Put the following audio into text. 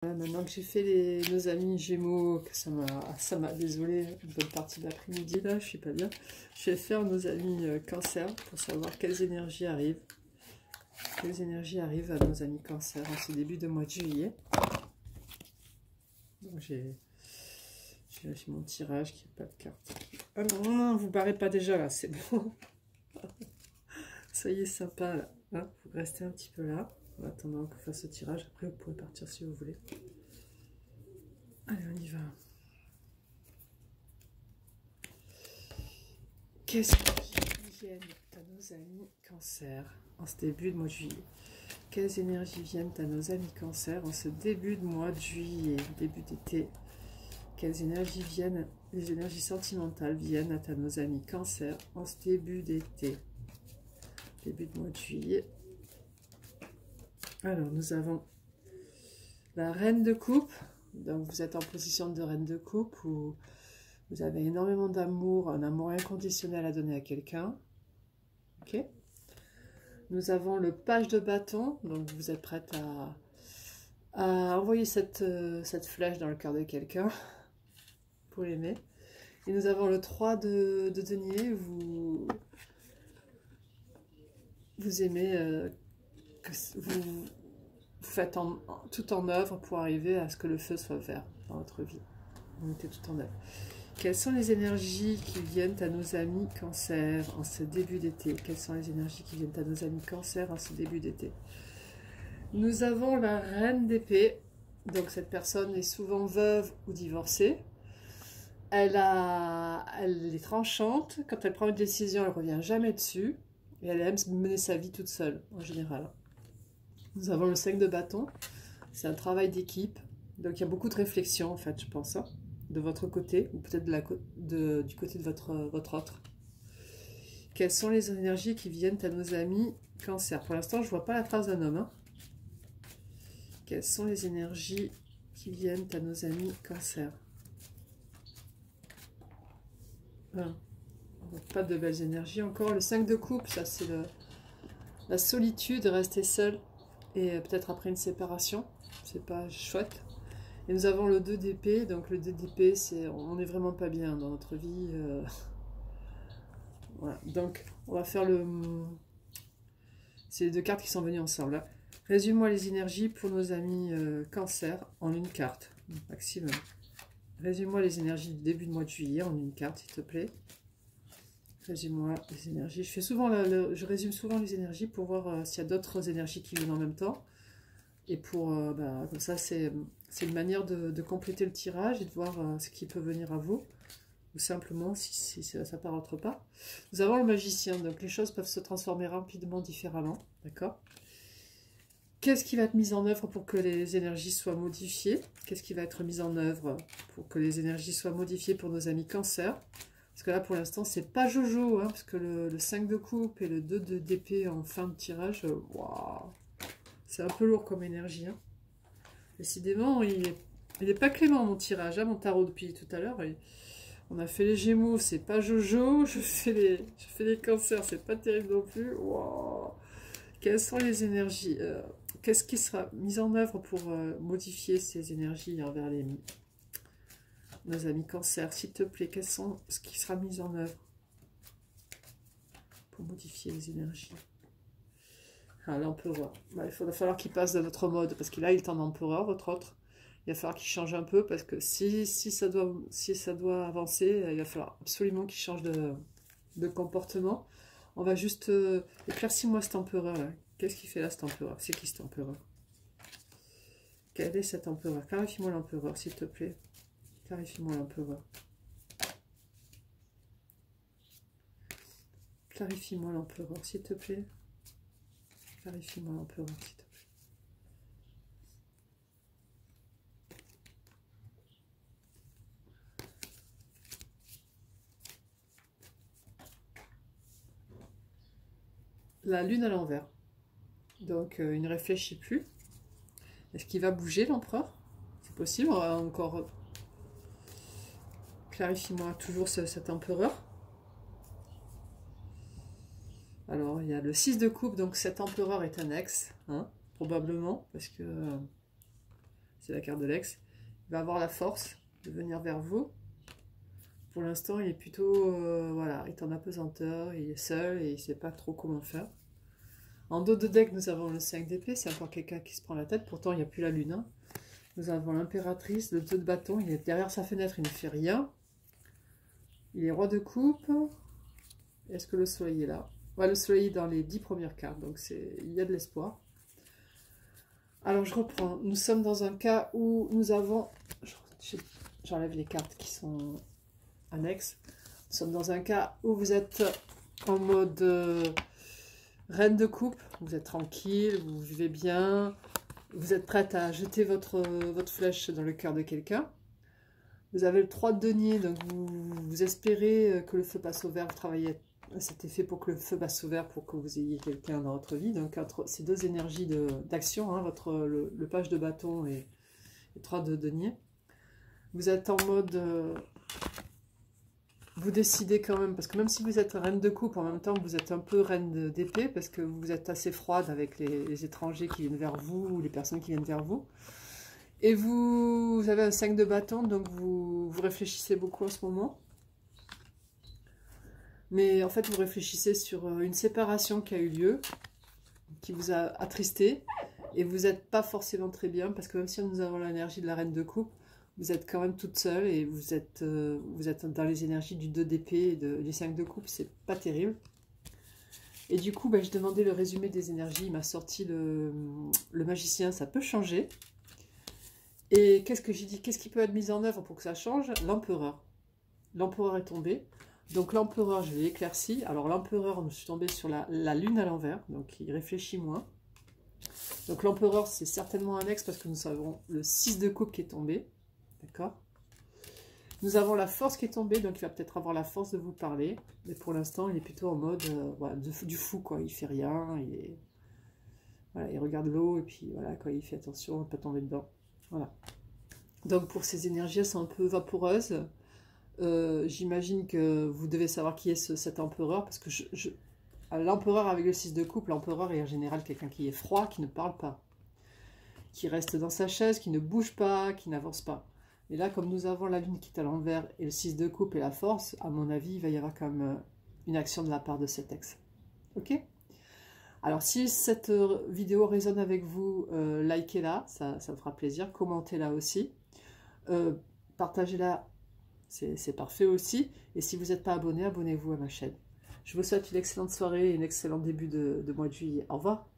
Maintenant que j'ai fait nos amis Gémeaux, que ça m'a désolé une bonne partie de l'après-midi, là, je suis pas bien. Je vais faire nos amis Cancer pour savoir quelles énergies arrivent. Quelles énergies arrivent à nos amis Cancer en ce début de mois de juillet. Donc j'ai mon tirage qui n'a pas de carte. Ah non, non, vous barrez pas déjà là, c'est bon. Soyez sympa là. Hein, vous restez un petit peu là. En attendant qu'on fasse ce tirage. Après, vous pouvez partir si vous voulez. Allez, on y va. Qu'est-ce qui viennent à nos amis Cancer en ce début de mois de juillet? Quelles énergies viennent à nos amis Cancer en ce début de mois de juillet, début d'été? Quelles énergies viennent, les énergies sentimentales viennent à nos amis Cancer en ce début d'été, début de mois de juillet? Alors, nous avons la Reine de Coupe. Donc, vous êtes en position de Reine de Coupe où vous avez énormément d'amour, un amour inconditionnel à donner à quelqu'un. Ok. Nous avons le Page de Bâton. Donc, vous êtes prête à envoyer cette flèche dans le cœur de quelqu'un pour l'aimer. Et nous avons le 3 de denier. Vous aimez... vous faites tout en œuvre pour arriver à ce que le feu soit vert dans votre vie. Vous mettez tout en œuvre. Quelles sont les énergies qui viennent à nos amis Cancer en ce début d'été? Quelles sont les énergies qui viennent à nos amis Cancer en ce début d'été? Nous avons la Reine d'épée. Donc cette personne est souvent veuve ou divorcée. Elle est tranchante. Quand elle prend une décision, elle ne revient jamais dessus. Et elle aime mener sa vie toute seule, en général. Nous avons le 5 de bâton, c'est un travail d'équipe, donc il y a beaucoup de réflexion en fait, je pense, hein, de votre côté, ou peut-être du côté de votre autre. Quelles sont les énergies qui viennent à nos amis Cancer? Pour l'instant, je ne vois pas la trace d'un homme. Hein. Quelles sont les énergies qui viennent à nos amis Cancer? Ah, pas de belles énergies encore. Le 5 de coupe, ça c'est la solitude, rester seul. Et peut-être après une séparation, c'est pas chouette. Et nous avons le 2 d'épée, donc le 2 d'épée, on n'est vraiment pas bien dans notre vie. Voilà, donc on va faire c'est les deux cartes qui sont venues ensemble. Hein. Résume-moi les énergies pour nos amis Cancer en une carte, maximum. Résume-moi les énergies du début de mois de juillet en une carte, s'il te plaît. Résume-moi les énergies. Je résume souvent les énergies pour voir s'il y a d'autres énergies qui viennent en même temps. Et pour comme ça, c'est une manière de compléter le tirage et de voir ce qui peut venir à vous. Ou simplement si ça ne rentre pas. Nous avons le magicien, donc les choses peuvent se transformer rapidement différemment. D'accord? Qu'est-ce qui va être mis en œuvre pour que les énergies soient modifiées? Qu'est-ce qui va être mis en œuvre pour que les énergies soient modifiées pour nos amis Cancer? Parce que là, pour l'instant, c'est pas Jojo, hein, parce que le 5 de coupe et le 2 d'épée en fin de tirage, waouh, c'est un peu lourd comme énergie. Hein. Décidément, il est pas clément, mon tirage, hein, mon tarot depuis tout à l'heure. On a fait les Gémeaux, c'est pas Jojo. Je fais les Cancers, c'est pas terrible non plus. Waouh. Quelles sont les énergies? Qu'est-ce qui sera mis en œuvre pour modifier ces énergies envers nos amis Cancer, s'il te plaît, ce qui sera mis en œuvre pour modifier les énergies? Ah, l'empereur. Bah, il va falloir qu'il passe d'un autre mode, parce que là, il est en empereur, votre autre. Il va falloir qu'il change un peu, parce que si ça doit avancer, il va falloir absolument qu'il change de comportement. On va juste... éclaircis-moi cet empereur, là. Qu'est-ce qu'il fait là, cet empereur? C'est qui cet empereur? Quel est cet empereur? Clarifie-moi l'empereur, s'il te plaît. Clarifie-moi l'empereur. Clarifie-moi l'empereur, s'il te plaît. Clarifie-moi l'empereur, s'il te plaît. La lune à l'envers. Donc, il ne réfléchit plus. Est-ce qu'il va bouger, l'empereur? C'est possible, on va encore... Clarifie-moi toujours cet empereur. Alors, il y a le 6 de coupe, donc cet empereur est un ex, hein, probablement, parce que c'est la carte de l'ex. Il va avoir la force de venir vers vous. Pour l'instant, il est plutôt, voilà, il est en apesanteur, il est seul et il ne sait pas trop comment faire. En dos de deck, nous avons le 5 d'épée, c'est encore quelqu'un qui se prend la tête, pourtant il n'y a plus la lune. Hein. Nous avons l'impératrice, le 2 de bâton, il est derrière sa fenêtre, il ne fait rien. Il est roi de coupe. Est-ce que le soleil est là? Ouais, le soleil est dans les 10 premières cartes, donc il y a de l'espoir. Alors je reprends, nous sommes dans un cas où nous avons... J'enlève les cartes qui sont annexes. Nous sommes dans un cas où vous êtes en mode reine de coupe, vous êtes tranquille, vous vivez bien, vous êtes prête à jeter votre flèche dans le cœur de quelqu'un. Vous avez le 3 de denier, donc vous espérez que le feu passe au vert, vous travaillez à cet effet pour que le feu passe au vert, pour que vous ayez quelqu'un dans votre vie. Donc entre ces deux énergies d'action, hein, le page de bâton et le 3 de denier, vous êtes en mode... vous décidez quand même, parce que même si vous êtes reine de coupe, en même temps vous êtes un peu reine d'épée, parce que vous êtes assez froide avec les étrangers qui viennent vers vous, ou les personnes qui viennent vers vous. Et vous avez un 5 de bâton, donc vous réfléchissez beaucoup en ce moment. Mais en fait, vous réfléchissez sur une séparation qui a eu lieu, qui vous a attristé, et vous n'êtes pas forcément très bien, parce que même si nous avons l'énergie de la reine de coupe, vous êtes quand même toute seule, et vous êtes dans les énergies du 2 d'épée et du 5 de coupe, c'est pas terrible. Et du coup, je demandais le résumé des énergies, il m'a sorti le magicien, ça peut changer. Et qu'est-ce que j'ai dit? Qu'est-ce qui peut être mis en œuvre pour que ça change? L'empereur. L'empereur est tombé. Donc l'empereur, je l'ai éclairci. Alors l'empereur, je suis tombée sur la lune à l'envers, donc il réfléchit moins. Donc l'empereur, c'est certainement un ex parce que nous avons le 6 de coupe qui est tombé. D'accord? Nous avons la force qui est tombée, donc il va peut-être avoir la force de vous parler. Mais pour l'instant, il est plutôt en mode voilà, du fou, quoi. Il fait rien, voilà, il regarde l'eau et puis voilà, quoi, il fait attention à ne pas tomber dedans. Voilà. Donc pour ces énergies, elles sont un peu vaporeuses. J'imagine que vous devez savoir qui est cet empereur, parce que l'empereur avec le 6 de coupe, l'empereur est en général quelqu'un qui est froid, qui ne parle pas, qui reste dans sa chaise, qui ne bouge pas, qui n'avance pas. Et là, comme nous avons la lune qui est à l'envers et le 6 de coupe et la force, à mon avis, il va y avoir quand même une action de la part de cet ex. Ok? Alors, si cette vidéo résonne avec vous, likez-la, ça me fera plaisir. Commentez-la aussi. Partagez-la, c'est parfait aussi. Et si vous n'êtes pas abonné, abonnez-vous à ma chaîne. Je vous souhaite une excellente soirée et un excellent début de mois de juillet. Au revoir.